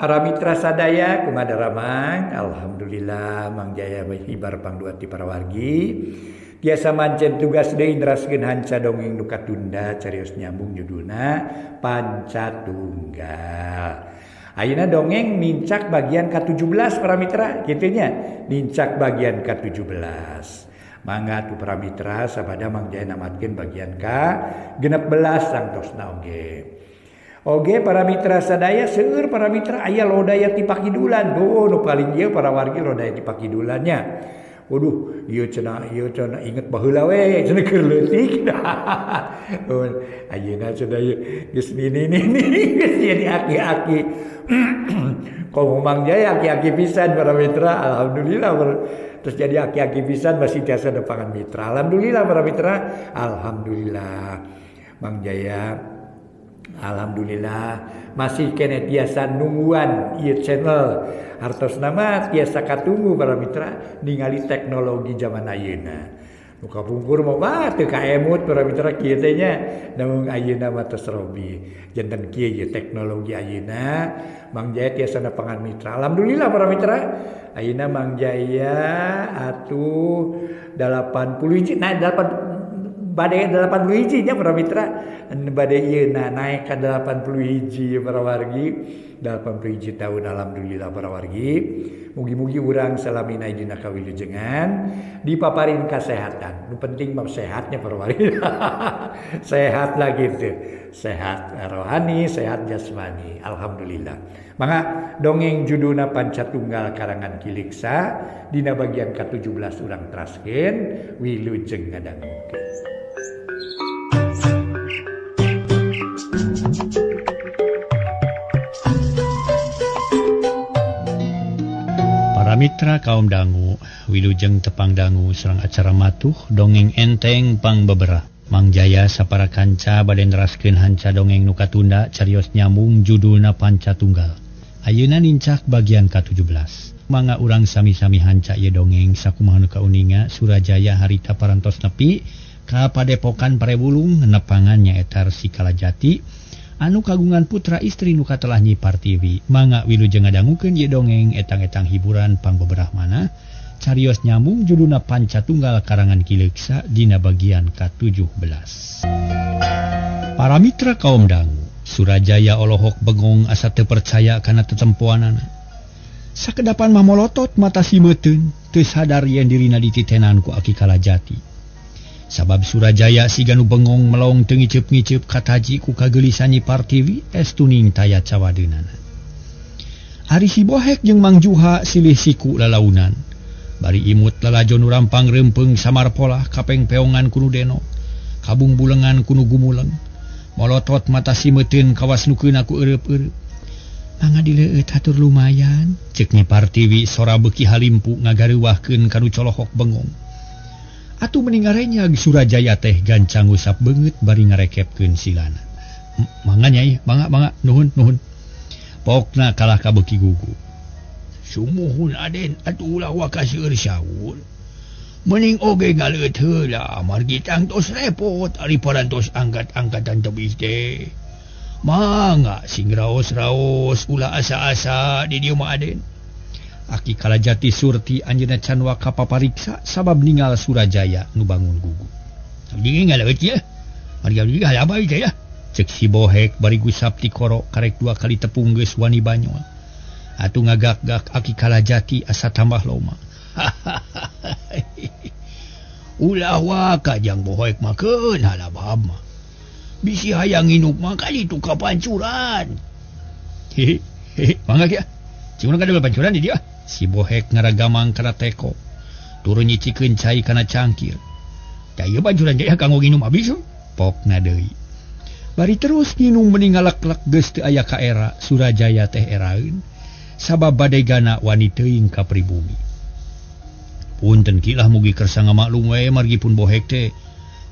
Para mitra sadaya kumadara mang, alhamdulillah Mang Jaya ibar pangduat ti para wargi. Tiasa mancen tugas deui neraskeun hanca dongeng nu katunda carios nyambung judulna Pancatunggal. Ayeuna dongeng nincak bagian ke-17 para mitra, kitu nya. Nincak bagian ke-17. Mangga tu para mitra sabada Mang Jaya namatkeun bagian ka-16 sangtosna oge. Oge para mitra sadaya seueur para mitra aya lodaya ti pakidulan. Nu paling ieu para wargi lodaya ti pakidulannya. Waduh, ieu cenah inget baheula we cenah keur leutik. Ayeuna cenah geus nini geus jadi aki-aki. Komo Mang Jaya aki-aki pisan para mitra, alhamdulillah. Terus jadi aki-aki pisan masih tiasa depangan mitra. Alhamdulillah para mitra, alhamdulillah. Mang Jaya alhamdulillah masih kene tiasa nungguan ieu channel hartosna mah tiasa katunggu para mitra ningali teknologi zaman ayeuna. Nu kapungkur mah teu kaemut para mitra kieu teh nya namun ayeuna mah tos robi. Janten kieu ye teknologi ayeuna Mang Jaya tiasa nepangan mitra. Alhamdulillah para mitra ayeuna Mang Jaya atuh 80 nah 81 nya para mitra bade ieu naik ka 81 para wargi 81 tahun alhamdulillah para wargi mugi-mugi urang salamina dina kawilujengan dipaparin kasehatan nu penting mah sehatnya para wargi sehat lagi teh sehat rohani sehat jasmani alhamdulillah. Mangga dongeng judulna Pancatunggal karangan Kiliksa dina bagian ke-17 urang teraskeun wilujeng ngadangukeun. Para mitra kaum dangu, wilujeng tepang dangu sareng acara matuh dongeng enteng pang beberapa. Mang Jaya sapara kanca bade neraskeun hanca dongeng nu katunda carios nyambung judulna Pancatunggal. Ayeuna nincak bagian ke-17. Mangga urang sami-sami hanca ieu dongeng sakumaha nu kauninga Surajaya harita parantos nepi ka Padepokan Parebulung nepangan nyaeta Resi Kalajati anu kagungan putra istri nu katelah Nyi Partiwi. Mangga wilujeng ngadangukeun ieu dongeng etang-etang hiburan pangbeberahmana carios nyambung judulna Pancatunggal karangan Kiliksa dina bagian ke-17. Para mitra kaum dangu, Surajaya olohok bengong asa teu percaya kana tetempoanana. Sakedapan mah molotot mata simeuteun teu sadar yen dirina dititenan ku Aki Kalajati. Sabab Surajaya siga nu bengong melong teu ngiceup-ngiceup kataji ku kageulisan Nyi Partiwi estuning taya cawadeunana. Ari si Bohek jeung Mang Juha silih siku lalaunan. Bari imut lalajon urampang reumpeng samar polah kapeng peongan kunu deno, kabung bulengan kunu gumuleng. Molotot mata simeuteun kawasnukeun aku eureup-eureup. Mangga dileueut hatur lumayan, ceuk Nyi Partiwi sora beuki halimpu ngagareuwahkeun kanu colohok bengong. Atuh mending ngarenyag Surajaya teh gancang usap beungeut bari ngarekepkeun silana. Mangga Nyai, mangga nuhun. Pokna kalah ka beuki gugu. Sumuhun Aden atuh ulah waka seueur saun. Mending oge ngaleut heula margi tangtos repot ari parantos angkat-angkatan tebih teh. Mangga sing raos-raos ulah asa-asa di dieu mah Aden. Aki Kalajati surti anjeunna can waka papariksa sabab ningal Surajaya nu bangun gugu. Abdi ngaleut ye. Margi abdi halabay teh ya. Ceuk si Bohek bari gusap ti koro karek 2 kali tepung geus wani banyol. Atuh ngagak-gak Aki Kalajati asa tambah loma. Ulah waka jang Bohek makeun halabab mah. Bisi hayang nginuk mah kali tu kapancuran. Mangga kieu. Cing urang kadeuel pancuran di dieu. Si Bohek ngaragamang kana teko. Turun nyicikeun cai kana cangkir. Da ieu pancuran jaya kanggo nginum abis. Pokna deui. Bari terus nginum mending ngalek-lek geus teu aya ka era Surajaya teh eraeun. Sabab bade gana wani teuing ka pribumi. Punten kilah mugi kersa ngamaklum we margi pun Bohek teh.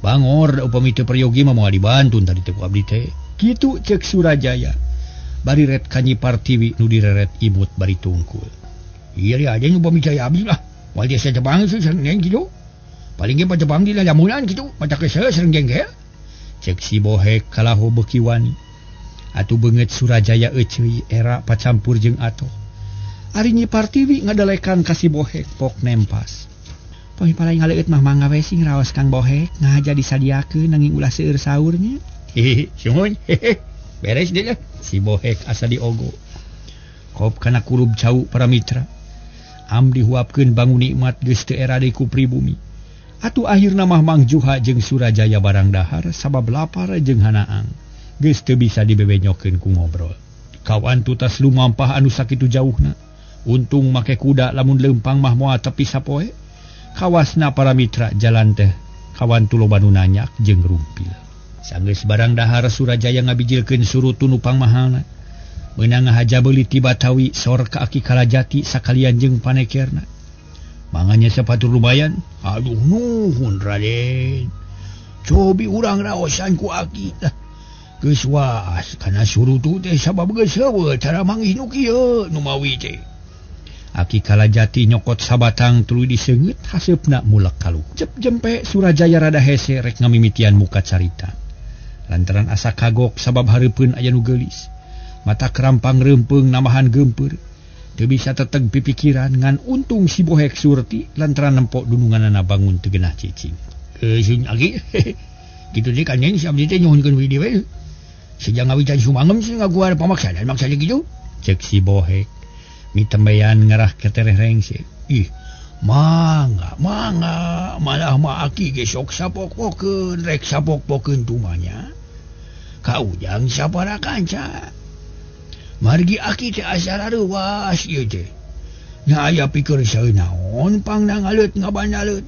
Bangor upami teu peryogi mah moal dibantun tadi teh ku abdi teh. Kitu ceuk Surajaya. Bari ret ka Nyi Partiwi nu direret imut bari tungkul. Ieu aja upami cai abdi lah. Moal dia Jepang sering kitu. Paling ge Jepang di lamunan kitu, maca keuseuh sering gengge. Cek si Bohek kalahu beuki wani. Atuh beungeut Surajaya euceuy era pacampur jeung atoh. Ari Nyi Partiwi ngadalekan ka si Bohek pok nempas. Poe palai ngaleut mah mangga we sing raos Kang Bohek ngaja disadiakeun nanging ulah seueur saurnya. Hehe, sungguh. Beres deui lah. Si Bohek asa diogo. Kop kana kurub cau para mitra. Am dihuapkeun bangun nikmat geus teu era deui ku pribumi. Atuh akhirna mah Mang Juha jeung Surajaya barang dahar sabab lapar jeung hanaang. Geus teu bisa dibebenyokeun ku ngobrol. Kawan tutas lumampah anu sakitu jauhna. Untung make kuda lamun leumpang mah moal tepi sapoe. Kawasna para mitra jalan teh kawan tuloba nu nanyak jeung rumpil. Sanggeus barang dahar Surajaya ngabijilkeun suruh tunupang mahalna. Meunang ngahaja beuli ti Batawi sor ka Aki Kalajati sakalian jeung panekerna. Manganya sepatu lumayan. Aduh nuhun Raden. Cobi urang raosan ku Aki. Geus waas kana suruh tu teh sabab geus heuweul cara manggih nu kieu nu mawi teh. Aki Kalajati nyokot sabatang tuluy diseungeut haseupna mulak kaluh. Cep jempe Surajaya rada hese rek ngamimitian muka carita. Lantaran asa kagok sabab hareupeun aya nu geulis. Mata kerampang reupeung namahan geumpeur. Teu bisa teteg pipikiran ngan untung si Bohek surti lantaran nempok dununganna bangun teu geunah cicing. Sing Aki. Kitu deui kan nya si abdi teh nyuhunkeun widi we. Sejak ngawican sumangem sih ngaguar pamaksanan maksana gitu. Cek si Bohek. Mitembean ngerah ketereh rengse. Ih, mangga, malah mah Aki ge sok sapok-pokeun, rek sapok-pokeun tumanya. Ka ujang sapara kanca. Margi Aki teh asa rareuwas ieu teh. Nya aya pikeun saeu naon pangna ngaleut ngabandaleut.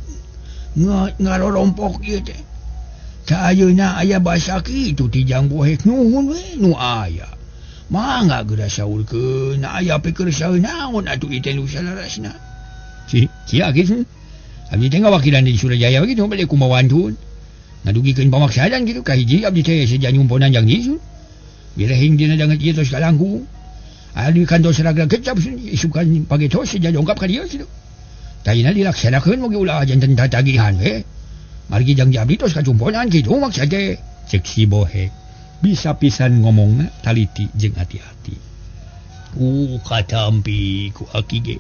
Ngarorompok ieu teh. Ta ayeuna aya basa kitu ti Jang Bohek nuhun we nu aya. Mangga geura saurkeun aya pikeun saeu naon atuh ieu teh nu salarasna. Cia kitu. Abdi teh ngawakilan di Surajaya kitu bade kumaha wantun. Ngadugikeun pamaksanan kitu ka hiji abdi teh saja nyumponan Jang Jisun. Birehing dina danget ieu tos kalangkung. Adi kantos raga kecap isukan page tos saja dongkap ka dieu kitu. Tayina dilaksanakeun moge ulah janten tatagihan we. Margi Jang Abdi tos kacumponan kitu maksud teh. Cek si Bohek. Bisa pisan ngomongna taliti jeung hati-hati. Katampi ku Aki ge.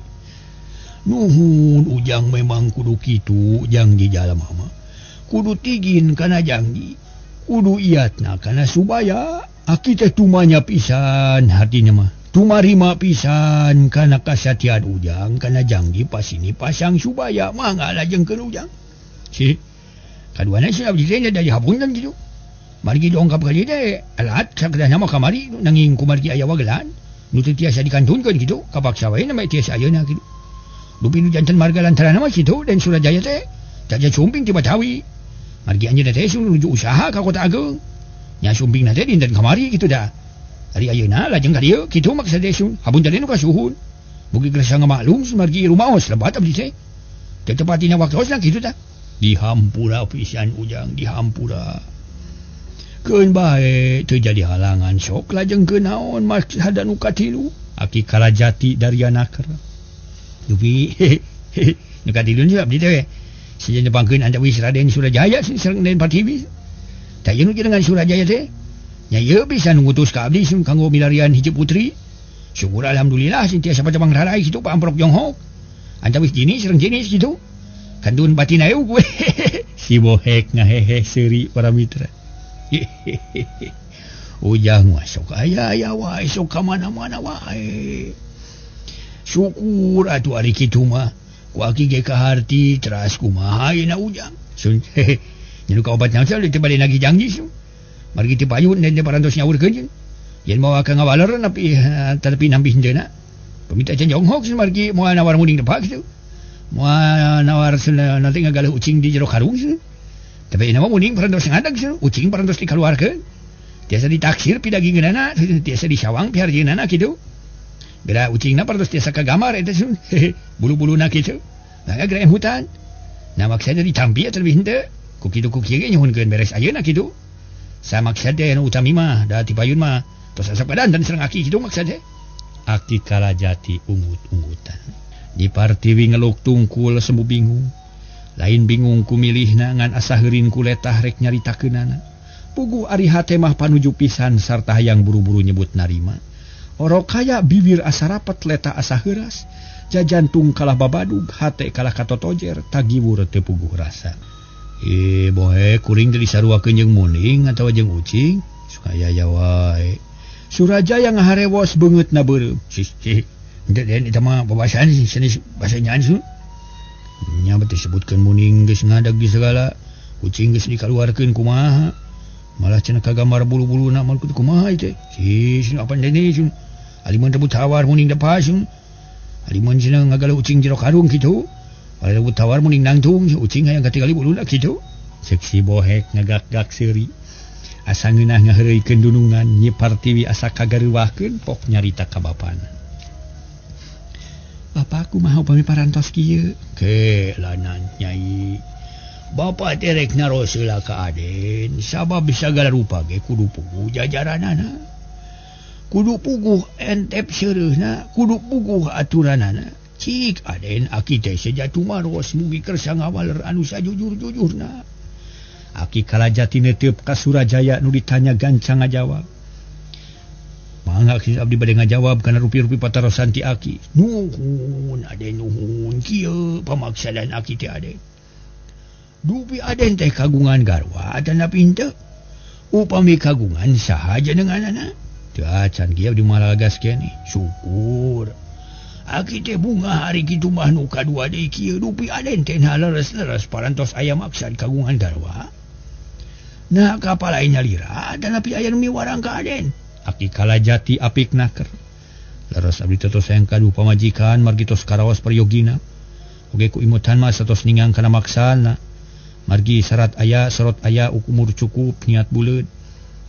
Nuhun ujang memang kudu kitu Jang di jalema mah. Kudu tigin kana Jangji. Kudu iatna kana Subaya. Aki teh tumanya pisan hatinya mah. Tumarima pisan kana kasatian ujang kana Jangji pasini pasang Subaya mangga lajengkeun ujang. Si kaduana si abdi teh dari hapunten kitu. Margi dongkap ka dieu teh alat sakadana mah kamari nanging kumargi aya wagelan nu teu tiasa dikantunkeun kitu kapaksa wae na mah tiasa ayeuna kitu. Dupi nu janten marga lantaran mah kitu dan Surajaya teh taja sumping ti Batawi. Margi anjeunna teh nuju usaha ka Kota Ageung. Nya sumpingna teh dinten kamari kitu dah. Ari ayeuna lajeng ka dieu kitu maksud teh sun. Hapunten nu kasuhun. Mugi gerasa ngamaklum margi rumaos lebat abdi teh. Teu tepatina waktosna kitu tah. Dihampura pisan ujang dihampura. Keun bae teu jadi halangan sok lajengkeun naon maksud nu katilu. Aki Kalajati dari anaker. Dupi nu katilu nya abdi teh. Sajen nepangkeun antawis Raden Surajaya sareng Raden Partiwi. Da ieu nu dengan Surajaya teh. Nya ieu bisa ngutus ka abdi kanggo milarian hiji putri. Syukur alhamdulillah sintiasa pacabang rarai kitu Pak Amprok Jonghok. Antawis jenis sareng jenis kitu. Kandun batin ayeuna gue. Si Bohek ngahehe seuri para mitra. Ujang masuk aya wae sok ka mana-mana wae. Syukur atuh ari kitu mah. Ku Aki ge kaharti teras kumaha ayeuna ujang. Sun nyeun ka obat naon teh bade nagih Jangji sun. Margi ti payun dan parantos nyaurkeun. Yen moal ka ngawaler tapi nampi hendeuna. Pamita can Jonghok sun margi moal nawar muding depak kitu. Moal nawar nanti ngagalih ucing di jero karung sun. Tapi nama mending parantos ngadag sih, ucing parantos dikeluarkeun. Tiasa ditaksir pidagingeunana, tiasa disawang piharjeunana kitu. Beda ucingna parantos tiasa kagamar eta sun. Bulu-buluna kitu. Nah geura hutan. Nah maksudna ditampi atuh leuwih henteu. Ku kitu ku kieu ge nyuhunkeun beres ayeuna kitu. Sa maksud teh anu utami mah da ti payun mah tos asa padan dan sareng Aki kitu maksud teh. Aki Kalajati ungut-ungutan. Di Partiwi ngeluk tungkul sembu bingung. Lain bingung ku milihna ngan asa heurin ku letah rek nyaritakeunana. puguh ari hate mah panuju pisan sarta hayang buru-buru nyebut narima. Orok kaya bibir asa rapat leta asa heuras, jajantung kalah babadug, hate kalah katotojer, tagiwur teu puguh rasa. Bohe kuring teu disaruakeun jeung muning atawa jeung ucing, supaya wae. Surajaya ngaharewos beungeutna beureum. Cih, den eta mah babasaan sanes basa nyansu. Nya beuh disebutkeun muning geus ngadag di segala, kucing geus dikaluarkeun kumaha. Malah cenah kagambar bulu-buluna mah kumaha ieu teh. Sis apa deui sun. Alimun rebut tawar muning dapas sun. Alimun cenah ngagalau ucing jero karung kitu. Pada rebut tawar muning nangtung ucing hayang katingali buluna kitu. Seksi bohek ngagak-gak seuri. Asa ngeunah ngaheureuikeun dunungan nyi Partiwi asa kagareuwahkeun pok nyarita ka bapana. Bapakku mah upami parantos kieu. Kelanan nyai. Bapak terek narosela ka aden sabab sagala rupa ge kudu puguh jajaranana. Kudu puguh entep seureusna, kudu puguh aturanana. Cik aden aki teh sejatu maros mugi kersa ngawaler anu sajujur-jujurna. Aki kalajati netep ka Surajaya nu ditanya gancang ngajawab. Mangga abdi bade ngajawab kana rupi-rupi patarosan ti aki. Nuhun aden nuhun kieu pamaksadan aki teh aden. Dupi aden teh kagungan garwa tanapi henteu. Upami kagungan saha jenenganana. Teu acan kieu di malagas kene. Syukur. Aki teh bunga hari kitu mah nu kadua deui kieu dupi aden teh leres-leres parantos aya maksad kagungan garwa. Nah kapal lain nyalira tanapi aya nu miwarang ka aden. Aki kalajati apik naker. Leres abdi tetos sayang kadu pamajikan margi tos karaos paryogina. Oge ku imutan mah satos ningang kana maksana. Margi syarat aya sorot aya umur cukup niat buleud.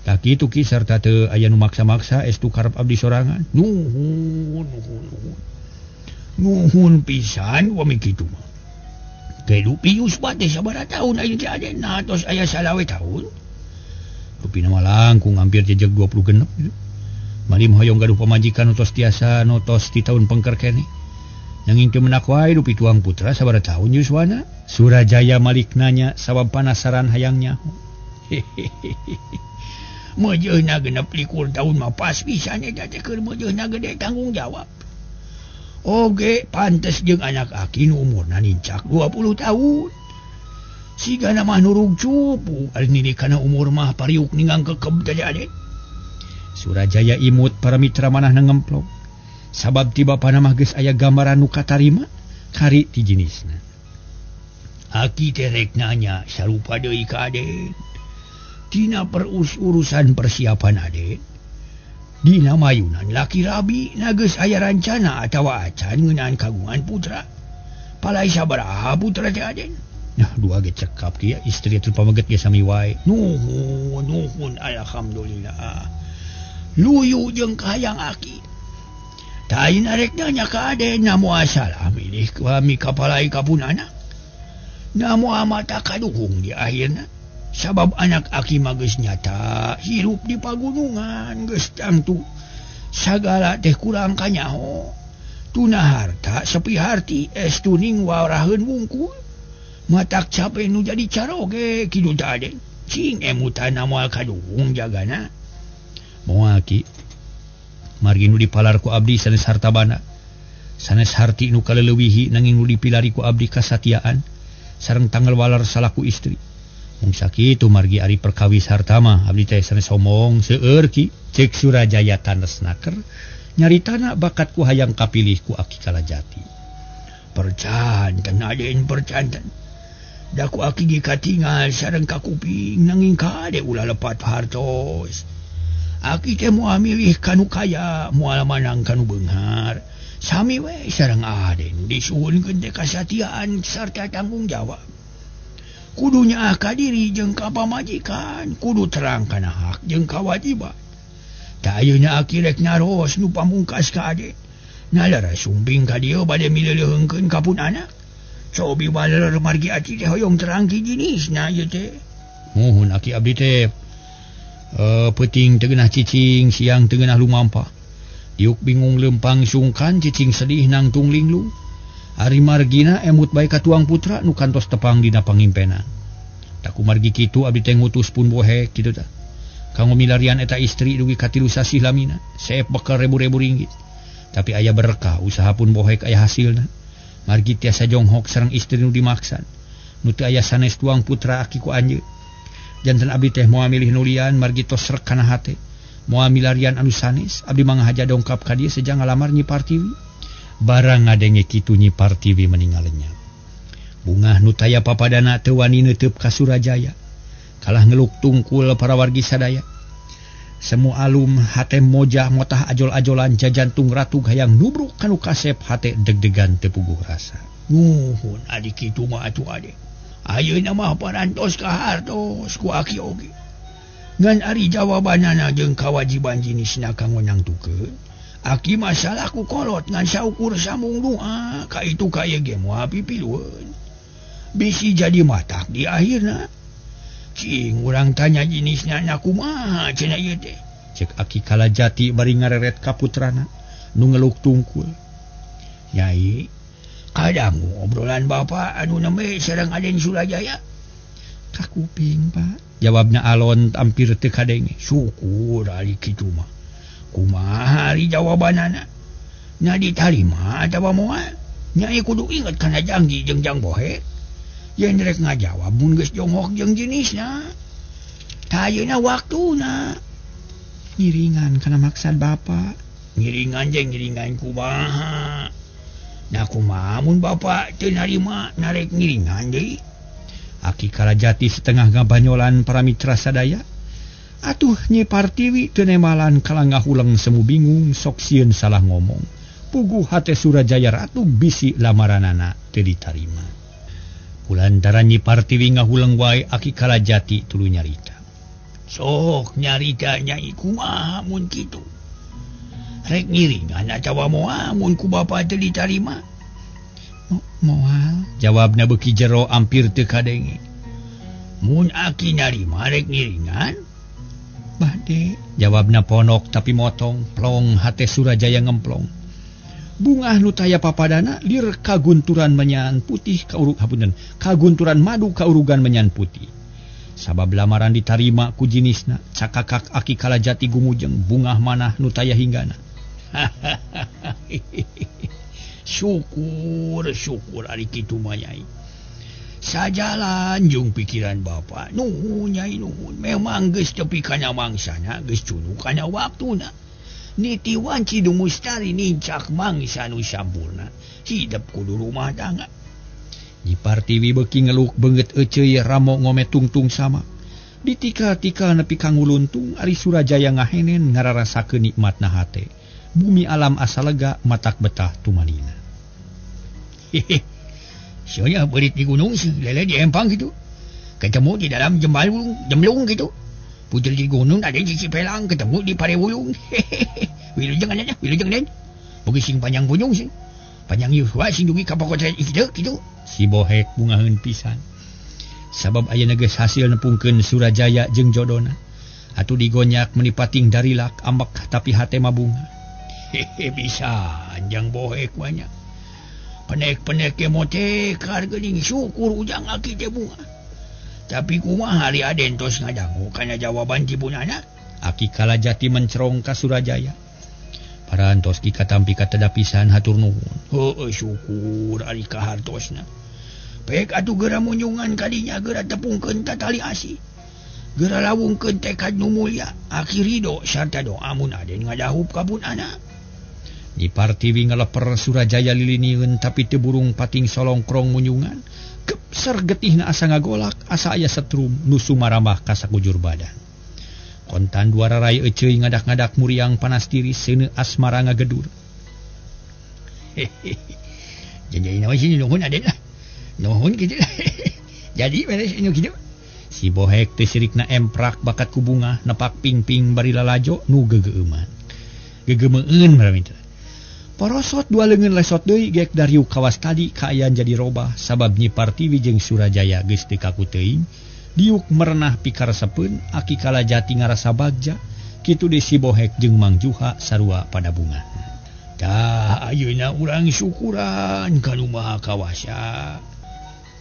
Tak kitu ki sarta teu aya nu maksa-maksa estu karep abdi sorangan. Nuhun pisan wami kitu mah. Kedu pius bate sabaraha taun aya teh aden nah tos aya salawe taun. Rupina mah langkung hampir jejeg 20 genep gitu. Mari hoyong gaduh pamajikan utos tiasa notos ti taun pengker kene. Nanging teu menak wae dupi tuang putra sabaraha taun yuswana. Surajaya malik nanya sabab panasaran hayang nyaho. Mejeuna genep 21 tahun mah pas pisan eta teh keur mejeuna gede tanggung jawab. Oge pantes jeung anak aki nu umurna nincak 20 tahun. Sigana mah nurug cupu ari nirikana umur mah pariuk ningang kekeb teh aden. Surajaya imut para mitra manah ngemplok. Sabab ti bapana mah geus aya gambaran nu katarima kari ti jenisna. Aki terek nanya sarupa deui ka aden. Tina urusan persiapan aden. Dina mayunan laki rabi na geus aya rancana atawa acan ngeunaan kagungan putra. Palai sabaraha putra teh aden? Nah dua ge cekap kieu istri atuh pamaget ge sami wae. Nuhun alhamdulillah. Luyu jeung kahayang aki. Tain arek nanya ka aden namu asalah milih kami kapalai kapunana. Namu amata kaduhung di akhirna. Sabab anak aki mah geus nyata hirup di pagunungan geus tangtu sagala teh kurang kanyaho. Tuna harta sepi harti estu ning waraheun wungkul. Matak cape nu jadi caroge kidu teh aden. Cing emutan moal kaduhung jagana. Moal ki margi nu dipalar ku abdi sanes hartabana. Sanes harti nu kaleuwih nanging nu dipilari ku abdi kasatiaan. Sareng tanggal walar salaku istri. Mung sakitu margi ari perkawis harta mah abdi teh sanes somong seueur ki ceuk Surajaya tanes naker nyaritana bakat ku hayang kapilih ku aki kalajati. Percanten aden percanten. Da ku aki ge katingal sareng kakuping nanging kade ulah lepat hartos. Aki teh moal milih kanu kaya moal manang kanu beunghar. Sami we sareng aden disuhunkeun teh kasatiaan sarta tanggung jawab. Kudu nyaah ka diri jeung ka pamajikan, kudu terang kana hak jeung kawajiban. Da ayeuna aki rek naros nu pamungkas ka aden. Nalara sumping ka dieu bade mileuleungkeun ka punana. Cobi baler margi ati teh hoyong terang ki jenisna ieu teh. Muhun aki abdi teh peuting teu geunah cicing, siang teu geunah lumampah. Diuk bingung lempang sungkan cicing sedih nangtung linglung. Ari margina emut bae ka tuang putra nu kantos tepang dina pangimpena. Taku margi kitu abdi teh ngutus pun bohek kitu tah. Kanggo milarian eta istri dugi katilu sasih lamina, seep bakal ribu-ribu ringgit. Tapi aya berkah, usaha pun bohek aya hasilna. Margi tiasa jonghok sareng istri nu dimaksan. Nu teu aya sanes tuang putra aki ku anjeun. Janten abdi teh moal milih nulian margi tos srek kana hate. Moal milarian anu sanes, abdi manghaja dongkap ka dieu seja ngalamar Nyi Partiwi. Barang ngadenge kitu Nyi Partiwi meninggal lenyap. Bungah nu taya papadana teu wani neuteub ka Surajaya. Kalah ngeluk tungkul para wargi sadaya. Semu alum hate mojah motah ajol-ajolan jajantung ratu hayang nubruk kanu kasep hate deg-degan teu puguh rasa. Nuhun adik kitu mah atuh ade. Ayeuna mah parantos ka hartos ku aki oge. Ngan ari jawabanana jeung kawajiban jenisna kanggo nangtukeun. Aki masalah ku kolot ngan saukur sambung doa ka itu ka ieu ge moal pipilueun. Bisi jadi matak di akhirna. Cing urang tanya jenisna na kumaha cenah ieu teh. Cek Aki Kalajati bari ngareret ka putrana nu ngeluk tungkul. Nyai, kadangu obrolan bapa anu nembe sareng Aden Surajaya. Kakuping, Pak. Jawabna alon hampir teu kadenge. Syukur ari kitu mah. Kumaha ari jawabanana? Na ditarima atawa moal? Nyai kudu inget kana janji jeung Jang Bohe. Yen rek ngajawab mun geus jonghok jeung jenisna. Tayeuna waktuna. Ngiringan kana maksad bapa. Ngiringan jeung ngiringan kumaha? Nah kumaha mun bapa teu narima narek ngiringan deui? Aki Kalajati setengah ngabanyolan para mitra sadaya. Atuh Nyi Partiwi teu nemalan kalang ngahuleng semu bingung sok sieun salah ngomong. Puguh hate Surajaya ratu bisi lamaranana teu ditarima. Kulantaran Nyi Partiwi ngahuleng wae Aki Kalajati tuluy nyarita. Sok nyarita Nyai kumaha mun kitu? Rek ngiringan atawa moal mun ku bapa teu ditarima? Moal, jawabna beuki jero ampir teu kadenge. Mun Aki narima rek ngiringan? Bade, jawabna ponok tapi motong, plong hate Surajaya ngemplong. Bungah nu taya papadana lir kagunturan menyan putih kagunturan madu kaurugan menyan putih. Sabab lamaran ditarima ku jenisna, cakakak Aki Kalajati gumujeng bungah manah nu taya hinggana. Syukur ari kitu mah Nyai. Sajalan jeung pikiran bapa. Nuhun Nyai nuhun. Memang geus tepi kana mangsana, geus cunu kana waktuna. Niti wanci du mustari nincak mangsa nu sampurna. Hidep kudu rumah tangga. Nyi Partiwi beuki ngeluk beungeut euceuy ramo ngome tungtung sama. Ditika-tika nepi ka nguluntung ari Surajaya ngahenen ngararasakeun nikmatna hate. Bumi alam asa lega matak betah tumanina. Sionya beurit di gunung si lele di empang gitu. Ketemu di dalam jemlung gitu. Putri di gunung ada cici pelang ketemu di Parewulung. Wilujeng aja, wilujeng den. Bogi sing panjang bunung sing. Panjang yuswa sing dugi ka pokot ieu kitu. Si Bohek bungaheun pisan. Sabab aya geus hasil nepungkeun Surajaya jeung jodona. Atuh digonyak menipating darilak ambek tapi hate mah bunga. Bisa Jang Bohek banyak. Penek-penek ke mote kargeuning syukur ujang Aki teh bunga. Tapi kumaha hari Aden tos ngadangu kana jawaban cibunana? Aki Kalajati mencerong ka Surajaya. Parantos ki katampi katada pisan hatur nuhun. Heueuh syukur ari kahartosna. Pek atuh geura munjungan kadinya geura tepungkeun tatali asih. Geura lawungkeun tekad nu mulya, Aki ridho sarta doa mun Aden ngadahup ka punana. Nyi Partiwi ngeleper Surajaya lilinieun tapi teu burung pating solongkrong munjungan. Kepser getihna asa ngagolak, asa aya setrum nu sumarambah ka sakujur badan. Kontan dua rarai euceuy ngadak-ngadak muriang panas diri seuneu asmara ngagedur. Janjaina we sini nuhun Aden lah. Nuhun kitu lah. Jadi beres anu kitu. Si Bohek teh sirikna emprak bakat ku bunga nepak ping-ping bari lalajo nu geugeuman. Gegeumeueun paramita. Porosot dua leungeun lesot deui gek dariuk kawas tadi kaayaan jadi robah sabab Nyi Partiwi jeung Surajaya geus teu kaku teuing. Diuk merenah pikaresepeun Aki Kalajati ngarasa bagja kitu deui si Bohek jeung Mang Juha sarua pada bunga. Tah ayeuna urang syukuran ka Nu Maha Kawasa.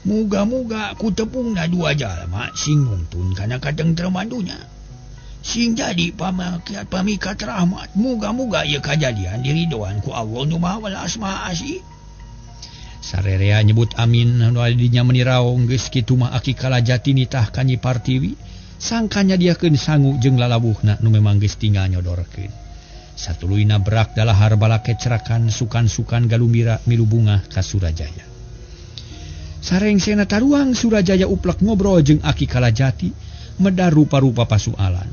Muga-muga ku tepungna dua jalma sing nuntun kana katengtreman dunya. sing jadi pamikat rahmat. Muga-muga ieu kajadian diridoan ku Allah nu Maha Welas Maha Asih. Sarerea nyebut amin anu dinya meniraong geus kitu mah Aki Kalajati nitah ka Nyi Partiwi sangkanya diakeun sangu jeung lalabuhna nu memang geus tinggal nyodorkeun. Satuluyna berak dalahar bala kecerakan sukan-sukan galumbira milu bunga ka Surajaya. Sarengsena taruang Surajaya uplek ngobrol jeung Aki Kalajati medar rupa-rupa pasualan.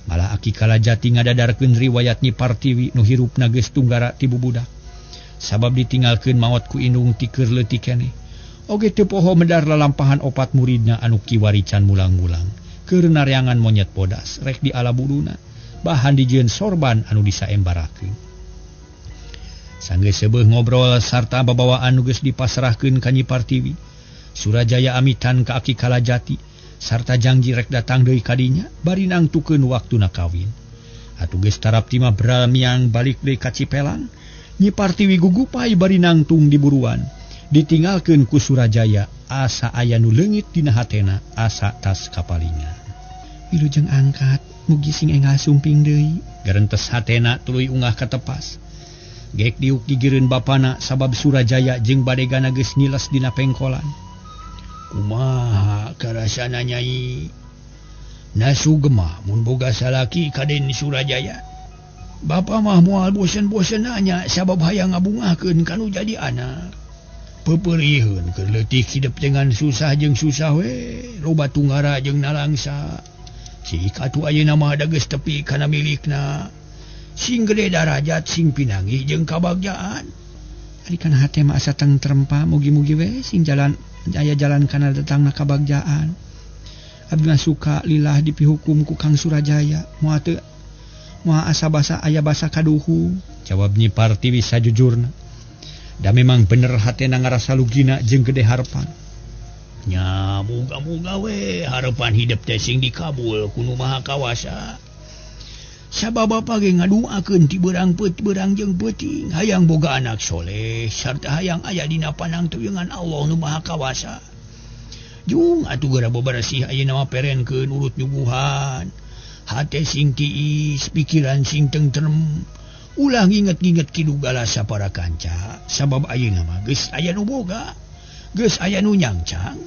Malah Aki Kalajati ngadadarkeun riwayat Nyi Partiwi nu hirupna geus tunggara ti bubudak. Sabab ditinggalkeun maot ku indung ti keur leutik keneh. Oge teu poho medar lalampahan opat muridna anu kiwarican mulang-mulang. Keur nareangan monyet bodas rek di alabuduna. Bahan dijieun sorban anu disaembarakeun. Sanggeus seubeuh ngobrol sarta babawaan nu geus dipasrahkeun ka Nyi Partiwi, Surajaya amitan ka Aki Kalajati sarta janji rek datang deui ka dinya bari nangtukeun waktuna kawin. Atuh geus tarap ti mah bramiang balik deui ka Cipelang, Nyi Partiwi gugupai bari nangtung diburuan. Ditinggalkeun ku Surajaya asa aya nu leungit dina hatena asa tas kapalingan. Wilujeng angkat mugi sing enggal sumping deui. Garentes hatena tuluy ungah ka tepas. Gek diuk digireun bapana sabab Surajaya jeung badegana geus nyiles dina pengkolan. Kumaha karasana Nyai? Nasu gemah mun boga salaki kaden Surajaya. Bapa mah moal bosen-bosen nanya sabab hayang ngabungakeun kanu jadi anak. Peperieun keur leutik hidup dengan susah jeung susah we, loba tunggara jeung nalangsa. Si katu ayeuna mah da geus tepi kana milikna. Sing gede darajat sing pinanggi jeung kabagjaan. Ari kana hate mah asa tentrem pa mugi-mugi we sing jalan aya jalan kana datangna kabagjaan. Abdi mah suka lillah dipihukum ku Kang Surajaya. Moal teu moal asa basa aya basa kaduhu. Jawab Nyi Partiwi sajujurna. Da memang bener hatena ngarasa lugina jeung gede harapan. Nya muga-muga we harapan hidup teh sing dikabul ku Nu Maha Kawasa. Sabab bapa ge ngaduakeun ti beurang jeung peuting hayang boga anak soleh sarta hayang aya dina panangteuyeungan Allah Nu Maha Kawasa. Jung atuh geura bebersih ayeuna mah perenkeun urut nyuguhan. Hate sing tiis, pikiran sing tentrem. Ulah nginget-nginget kidugala sapara kanca sabab ayeuna mah geus aya nu boga, geus aya nu nyangcang.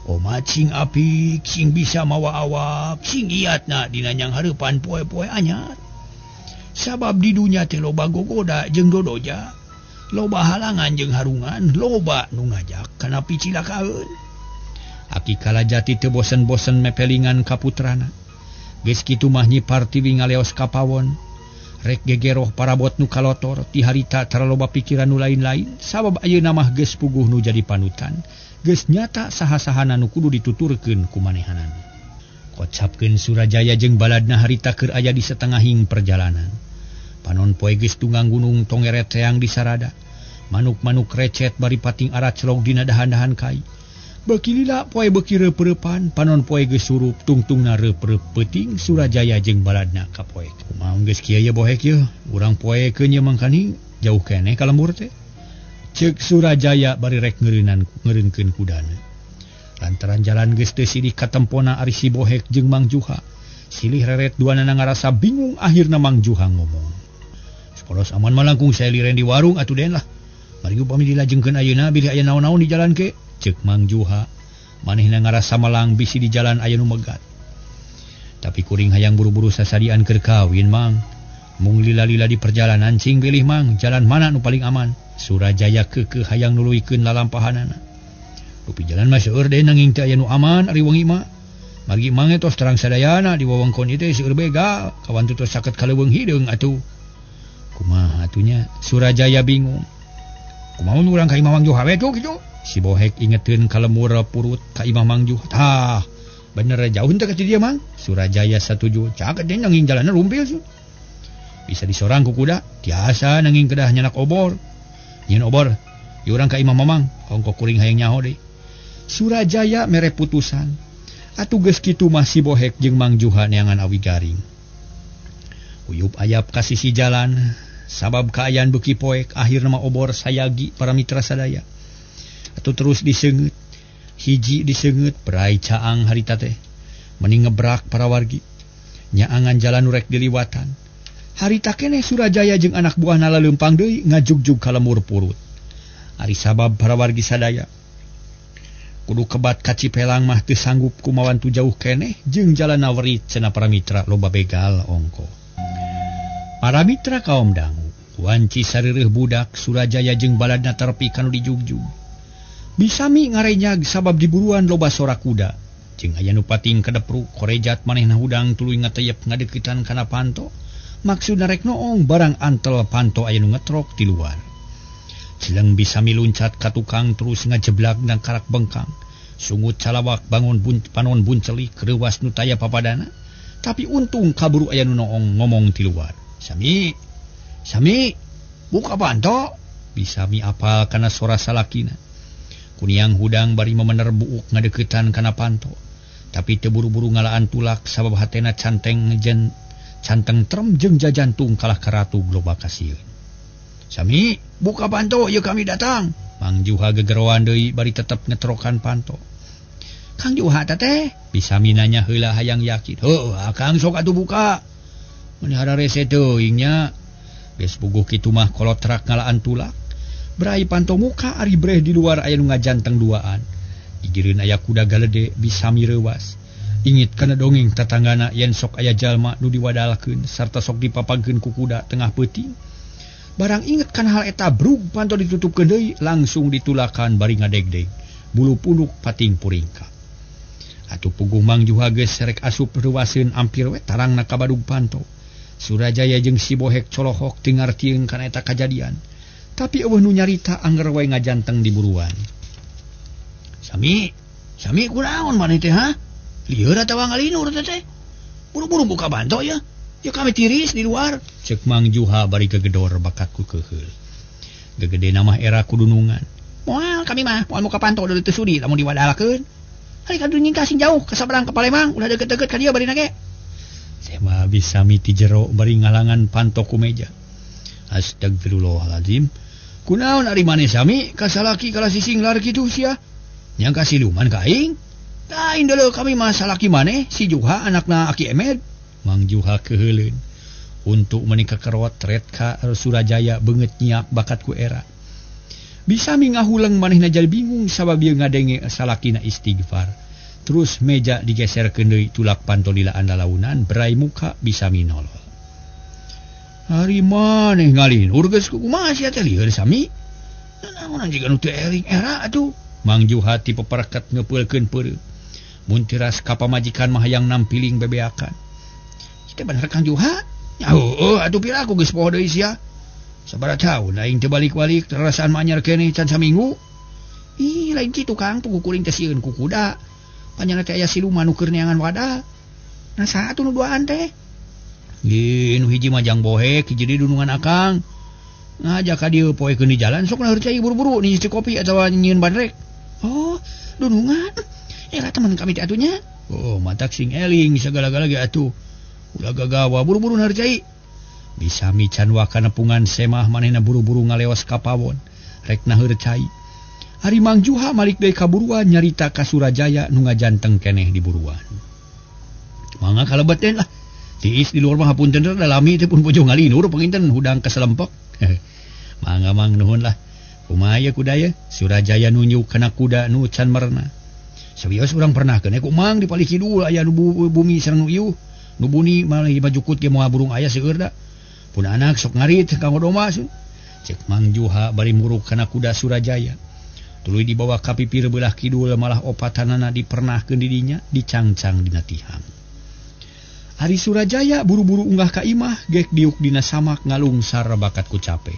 Omat sing apik, sing bisa mawa awak, sing iatna dina nyang hareupan poe-poe anyar. Sabab di dunya teh loba gogoda jeung dodoja, loba halangan jeung harungan, loba nu ngajak kana picilakaeun. Aki Kalajati teu bosen-bosen mepelingan ka putrana. Geus kitu mah Nyi Partiwi ngaleos ka pawon. Rek gegeroh parabot nu kalotor ti harita tara loba pikiran nu lain-lain sabab ayeuna mah geus puguh nu jadi panutan. Geus nyata saha-sahana nu kudu dituturkeun ku manehanan. Kocapkeun Surajaya jeung baladna harita keur aya di setengahing perjalanan. Panon poe geus tunggang gunung tongeret teang di sarada. Manuk-manuk recet bari pating arat celok dina dahan-dahan kai. Beuki lila poe beuki reup-reupan, panon poe geus surup tungtungna reup-reup peuting Surajaya jeung baladna ka poe. Kumaha geus kieu ye bohek ye, urang poekeun ye mangkani jauh keneh ka lembur teh. Ceuk Surajaya bari rek ngeureunkeun kudana. Lantaran jalan geus teu sidih katempona ari si Bohek jeung Mang Juha. Silih reret duanana ngarasa bingung akhirna Mang Juha ngomong. Sapolos aman mah langkung saya liren di warung atuh den lah. Mari upami dilajengkeun ayeuna bilih aya naon-naon di jalan ke. Ceuk Mang Juha. Manehna ngarasa malang bisi di jalan aya nu megat. Tapi kuring hayang buru-buru sasadian keur kawin Mang. Mung lila-lila di perjalanan cing pilih Mang jalan mana nu paling aman. Surajaya keukeuh hayang nuluykeun lalampahanana. Rupi jalan mah seueur deui nanging teu aya nu aman ari wengi mah. Margi Mang tos terang sadayana di wewengkon ieu teh seueur begal, kawan teu tos saket kaleuweung hideung atuh. Kumaha atunya? Surajaya bingung. Kumaha urang ka Imam Mang Juha we tuh kitu? Si Bohek ingeteun ka lemur purut ka Imam Mang Juha. Tah, bener jauh teh ka dieu Mang. Surajaya satuju. Caket deui nanging jalanna rumpil sih. Bisa disorang ku kuda, tiasa nanging kedah nyanak obor. Nyen obor, ieu urang ka Imam Mamang, ongko kuring hayang nyaho deui. Surajaya mere putusan. Atuh geus kitu mah si Bohek jeung Mang Juha neangan awi garing. Uyup ayap ka sisi jalan, sabab kaayaan beuki poek akhirna mah obor sayagi para mitra sadaya. Atuh terus diseungeut, hiji diseungeut berai caang harita teh. Mending ngebrak para wargi. nyaangan jalan nurek diliwatan. Harita keneh Surajaya jeung anak buahna laleumpang deui ngajugjug ka lemur purut. Ari sabab para wargi sadaya kudu kebat ka Cipelang mah teu sanggup kumawan tu jauh keneh jeung jalan nawerit cenah para mitra loba begal ongko. Para mitra kaum dangu wanci sareureuh budak Surajaya jeung baladna terpi kanu dijugjug. Bisami ngarenyag sabab diburuan loba sora kuda. Jeung aya nu pating kadepruk korejat manehna hudang tuluy ngateyep ngadeukitan kana panto. Maksudna rek noong barang antel panto aya nu ngetrok di luar. Jeleng Bisami luncat ka tukang terus ngajeblak dan karak bengkang. Sungut calawak bangun panon buncelik reuwas nu taya papadana. Tapi untung kaburu aya nu noong ngomong di luar. Sami, buka panto. Bisami apal kana sora salakina. Kuniang hudang bari memener buuk ngadeuketan kana panto. Tapi teu buru-buru ngalaan tulak sabab hatena canteng trem jeung jajantung kalah karatu loba kasieun. Sami, buka panto, yeuh kami datang. Mang Juha gegeroan deui bari tetep ngetrokan panto. Kang Juha teh, Bisami nanya heula hayang yakin. Heuh, akang sok atuh buka. Manehna rese teuing nya. Geus puguh kitu mah kolotrak ngalaan tulak. Berai panto muka ari breh di luar aya nu ngajanteng duaan. Di gireun aya kuda galede Bisami reuwas. Ingit kana dongeng tatanggana yen sok aya jalma nu diwadalkeun sarta sok dipapagkeun ku kuda tengah peuting. Barang inget kana hal eta brug panto ditutupkeun deui langsung ditulakan bari ngadegdeg. Bulu punduk pating puringkap. Atuh puguh Mang Juha geus rek asup reuwaseun ampir we tarangna ka badug panto. Surajaya jeung si bohek colohok teu ngartieun kana eta kajadian. Tapi eueuh nu nyarita angger wae ngajanteng di buruan. Sami kunaon maneh teh ha? Lieur atawa ngalinur teh? Buru-buru buka panto ya. Ya kami tiris di luar. Ceuk Mang Juha bari gegedor bakat ku keheul. Gegedena mah era kudunungan. Moal kami mah moal buka panto deui teu sudi lamun diwadalkeun. Hari ka dunying kasih jauh ka sabrang ka Palembang udah deket-deket ka dieu bari nage. Saya mah bisa miti jero bari ngalangan panto ku meja. Astagfirullahaladzim. Kunaon ari maneh sami ka salaki kala sising lar kitu sia? Nyangka siluman ka aing? Lain deuleu kami mah salaki maneh si Juha anakna Aki Emed. Mang Juha keheuleun. Untuk menikah kerot ret ka Surajaya beungeut nyiak bakat ku era. Bisa mingahuleng manehna jadi bingung sabab ieu ngadenge salakina istighfar. Terus meja digeserkeun deui tulak panto dilaan lalaunan berai muka bisa minolol. Hari maneh ngalinur geus kumaha sia teh lieur sami? Naon jiga nu teu eling era atuh. Mang Juha ti pepereket ngeupeulkeun peureuh. Mun tiras ka pamajikan mah hayang nampiling bebeakan. Teh bener Kang Juha? Ya heueuh atuh pira aku geus poho deui sia. Sabaraha taun aing teu balik-balik terasaan manyar keneh can saminggu. Ih lain kitu Kang puguh kuring teh sieun ku kuda. Panjangna teh aya siluman nu keur neangan wadah. Nah saha atuh nu duaan teh? Nu hiji majang bohek, hiji di dunungan akang. Ngajak ka dieu poekeun di jalan, sok naeur cai buru-buru nyicip kopi atawa nyieun bandrek. Oh, dunungan. Era teman kami teh atunya. Oh, matak sing eling sagala-gala ge atuh. Ulah gagawa buru-buru naeur cai. Bisa mican waka nepungan semah manehna buru-buru ngaleos ka pawon. Rek naeur cai. Ari Mang Juha malik deui ka buruan nyarita ka Surajaya nu ngajanteng keneh di buruan. Mangga kalebeten lah. Tiis di luar mah hapunten dalami teh pun bojo ngalinur panginten hudang kaselempek. Mangga mang nuhun lah. Kumaha ye kudaya Surajaya nunjuk kana kuda nu can merna. Sawios urang pernah keneh ku Mang di palih kidul aya nu bumi sareng nu ieuh. Nu buni malah bajukut ge moal burung aya seueur da. Pun anak sok ngarit kanggo doma sun. Cek Mang Juha bari murug kana kuda Surajaya. Tuluy dibawa ka pipir belah kidul malah opatanana dipernahkeun di dinya dicangcang dina tihang. Ari Surajaya buru-buru unggah ka imah gek diuk dina samak ngalungsar bakat ku capek.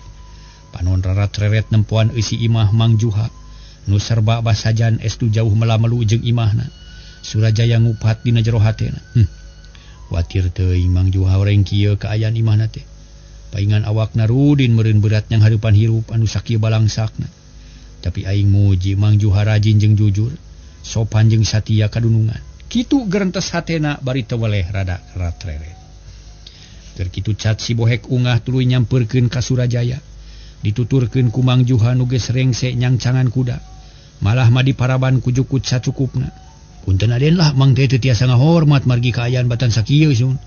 Panon rarat-reret nempuan eusi imah Mang Juha. Nu serba basajan estu jauh melamelu jeung imahna. Surajaya ngupat dina jero hatena. Watir teuing Mang Juha oreng kieu kaayaan imahna teh. Paingan awakna rudin meureun berat nyang hareupan hirup anu sakieu balangsakna. Tapi aing muji Mang Juha rajin jeung jujur, sopan jeung satia kadunungan. Kitu gerentes hatena bari teu weleh rada ratreret. Keur kitu cat si bohek ungah tuluy nyampeurkeun ka Surajaya. Dituturkeun ku Mang Juha nu geus rengse nyangcangan kuda. Malah mah diparaban ku jukut sacukupna. Punten aden lah Mang teh teu tiasa ngahormat margi kaayaan batan sakieu sun.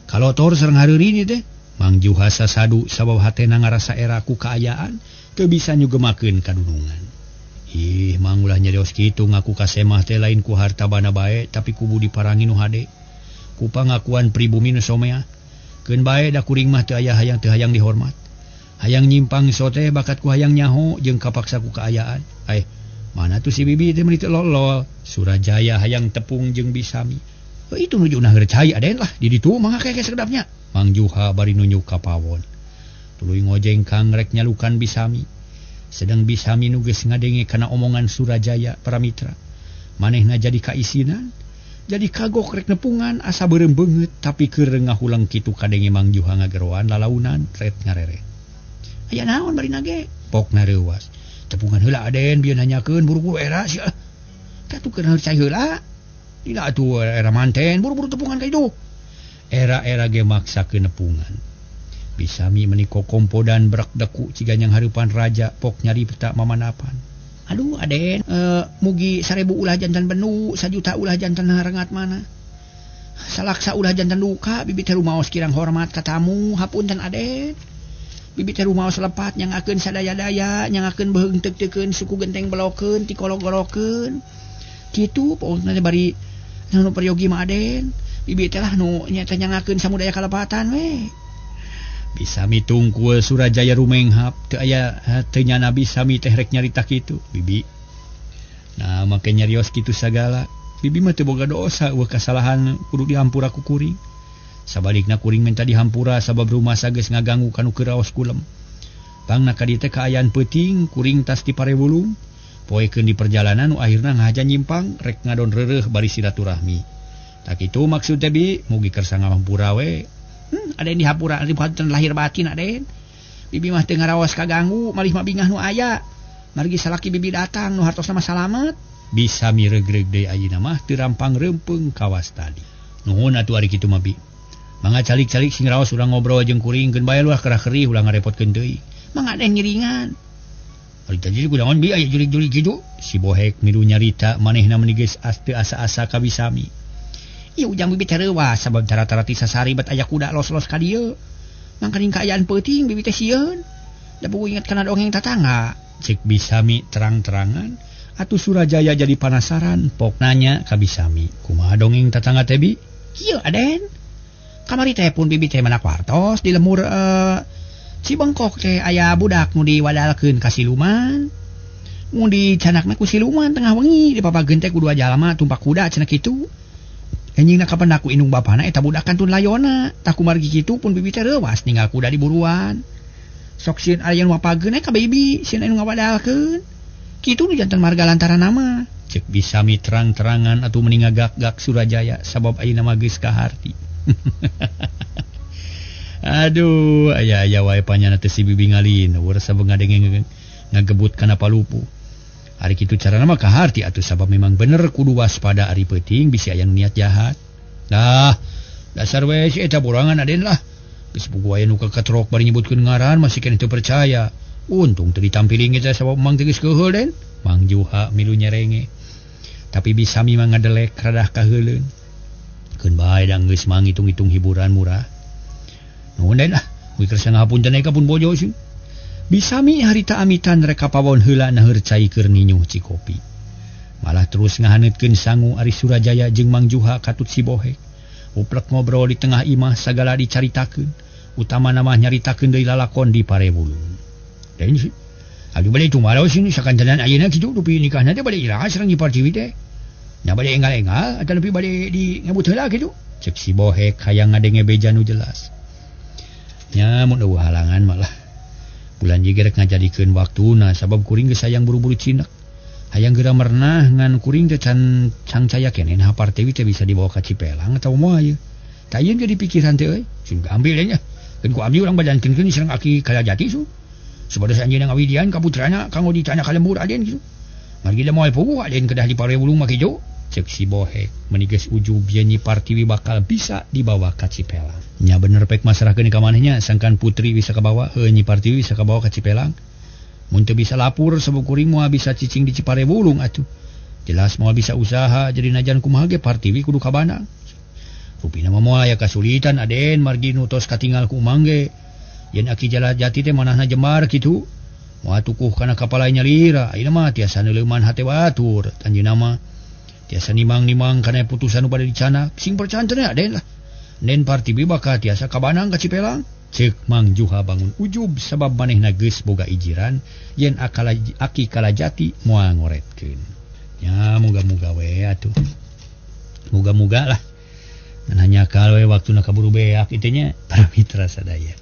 Kalotor sareng hareurina teh Mang Juha sasadu sabab hatena ngarasa era ku kaayaan teu bisa nyugemakeun kadunungan. Ih, mang ulah nyarios kitu ngaku ka semah teh lain ku harta bana bae tapi kubu diparangi nu hade. Ku pangakuan pribumi nu somea. Keun bae da kuring mah teu aya hayang teu hayang dihormat. Hayang nyimpang sote bakat ku hayang nyaho jeung kapaksa ku kaayaan. Mana tuh si bibi teh meuli teu lolol. Surajaya hayang tepung jeung Bisami. Itu nujuna hercai aden lah di ditu mangga keke sekedapnya. Mang Juha bari nunjuk ka pawon. Tuluy ngojengkang rek nyalukan Bisami. Sedang Bisami nu geus ngadenge kana omongan Surajaya para mitra. Manehna jadi kaisinan, jadi kagok rek nepungan asa beureum beungeut tapi keur ngahulang kitu kadenge Mang Juha ngageroan lalaunan ret ngarere. Aya naon bari nage? Pokna reuwas. Tepungan heula aden bieu nanyakeun buru-buru era sia. Katukeun hercai heula. Dina atuh era manten buru-buru tepungan ka itu. Era-era ge maksakeun nepungan. Bisami meniko kompodan berak deku ciganyang hareupan raja pok nyari peta mamanapan. Aduh aden, mugi 1000 ulah jantan benu, 1 juta ulah jantan harengat mana. Salaksa ulah jantan duka, bibi teh rumaos kirang hormat ka tamu, hapunten aden. Bibi teh rumaos lepat nyangakeun sadaya-daya, nyangakeun beheung teuk-teukeun suku genteng belokeun, ti kolog-gorokeun. Kitu pokona bari nu peryogi mah aden. Bibi teh lah nu nyata nyangakeun samudaya kalepatan we. Bisami tungkul Surajaya rumenghap teu aya teu nyana Bisami teh rek nyarita kitu bibi. Nah make nyarios kitu sagala. Bibi mah teu boga dosa eueuh kasalahan kudu dihampura ku kuring. Sabalikna kuring minta dihampura sabab rumah sageus ngaganggu kanu keuraos kulem. Pangna ka dieu teh kaayaan peuting kuring tas diparewulung. Poekeun di perjalanan nu akhirna ngahaja nyimpang rek ngadon reureuh bari silaturahmi. Tak kitu maksud teh bi mugi kersa ngahampura we. Aden dihapura ributan lahir batin aden. Bibi mah teu ngaraos kaganggu malih mah bingah nu aya. Margi salaki bibi datang nu hartosna mah salamet. Bisa miregreg deui ayeuna mah teu rampang reupeung kawas tadi. Nuhun atuh ari kitu mah bi. Mangga calik-calik sing raos urang ngobrol jeung kuring geun bae luah kerah-kerih ulah ngarepotkeun deui. Mangga aden ngiringan. Ari tadi kunaon bi aya jurig-jurig kitu. Si Bohek milu nyarita manehna meuni geus teu asa-asa ka Bisami. Ieu ujang bibi teh reuwas sabab tara-tara ti sasari bet aya kuda los-los ka dieu. Mangkaning kaayaan peuting bibi teh sieun. Da buku inget kana dongeng tatangga. Cek Bisami terang-terangan. Atuh Surajaya jadi penasaran pok nanya ka Bisami. Kumaha dongeng tatangga teh bi? Kieu aden. Kamari teh pun bibi teh menak wartos di lemur si bengkok teh aya budak nu diwadalkeun ka siluman. Mun dicanakna ku siluman tengah wengi dipapageun teh ku dua jalma tumpak kuda cenah kitu. Enjingna kapan aku indung bapana eta budak kantun layona. Tak kumargi kitu pun bibi teh reuwas ninggal kuda di buruan. Sok sieun aya nu mapageun ka bibi, sieun anu ngawadalkeun. Kitu nu janten marga lantaran nama. Cek Bisami terang-terangan atuh meni ngagak-gak Surajaya sabab ayeuna mah geus kaharti. Aduh, aya wae panyana teh si bibi ngalin, urang sabeng ngadenge ngagebut kana palupu. Ari kitu carana mah kaharti atuh sabab memang bener kudu waspada ari peuting bisi aya nu niat jahat. Dah, dasar we si eta borangan aden lah. Geus buku aya nu katrok bari nyebutkeun ngaran masih keneh teu percaya. Untung teu ditampiling eta sabab mang teu geus keheul den. Mang Juha milu nyerenge. Tapi Bisami mah ngadelek radah kaheuleun. Keun bae da geus mang hitung-hitung hiburan murah. Nuhun den lah, we kersa ngahapunten ka pun bojo sih. Bisami harita amitan rek kapawon heula na hercai keur ninyuh cikopi. Malah terus ngahaneutkeun sangu ari Surajaya jeung Mang Juha katut si Bohek. Uplek ngobrol di tengah imah sagala dicaritakeun. Utamana mah nyaritakeun deui lalakon di Parewulung. Dan sih, adu bade tumaraos sini sakantenan ayeuna kitu dupi nikahna teh bade iraha sareng di Partiwi teh. Nya bade enggal-enggal atawa bade di ngebut heula kitu. Cek si Bohek hayang ngadenge beja nu jelas. Nya mun eueuh halangan malah bulan jiger ngajadikeun waktuna sabab kuring geus hayang buru-buru cinek. Hayang geura merenah ngan kuring teh can caya keneh nah Partiwi teh bisa dibawa ka Cipelang atawa moal ieu. Tah ieu jadi pikiran teh euy, sing ambil nya. Keun ku abdi urang badankeun sareng aki Kalajati su. Sabados anjeunna ngawidian ka putrana kanggo ditanya ka lembur aden kitu. Margi da moal puguh aden kedah di Parewulung mah kitu. Cek si Bohek meuni geus ujub yen Nyi Partiwi bakal bisa dibawa ka Cipelang. Nya bener pek masrahkeun ka manehnya sangkan putri bisa kabawa, Nyi Partiwi bisa kabawa ka Cipelang. Mun teu bisa lapur sabab kuring moal bisa cicing di Ciparewulung atuh. Jelas moal bisa usaha jadi najan kumaha ge Partiwi kudu kabandang. Rupina mah aya kasulitan Aden margi nu tos katinggal ku mangge. Yen aki jala jati teh manahna jemar kitu. Moal tukuh kana kapalai nyalira, ayeuna mah tiasa neuleuman hate batur. Anjeunna mah tiasa nimang-nimang kana putusan nu bade dicanak. Sing percaya teh Aden lah. Nen partibi bakal tiasa kabanang ka Cipelang. Ceuk Mang Juha bangun ujub sabab manehna geus boga ijiran yen aki kalajati moal ngoretkeun. Ya muga-muga we atuh. Muga-muga lah. Dan hanya kalau waktu nak kaburu beak itunya para mitra sadaya.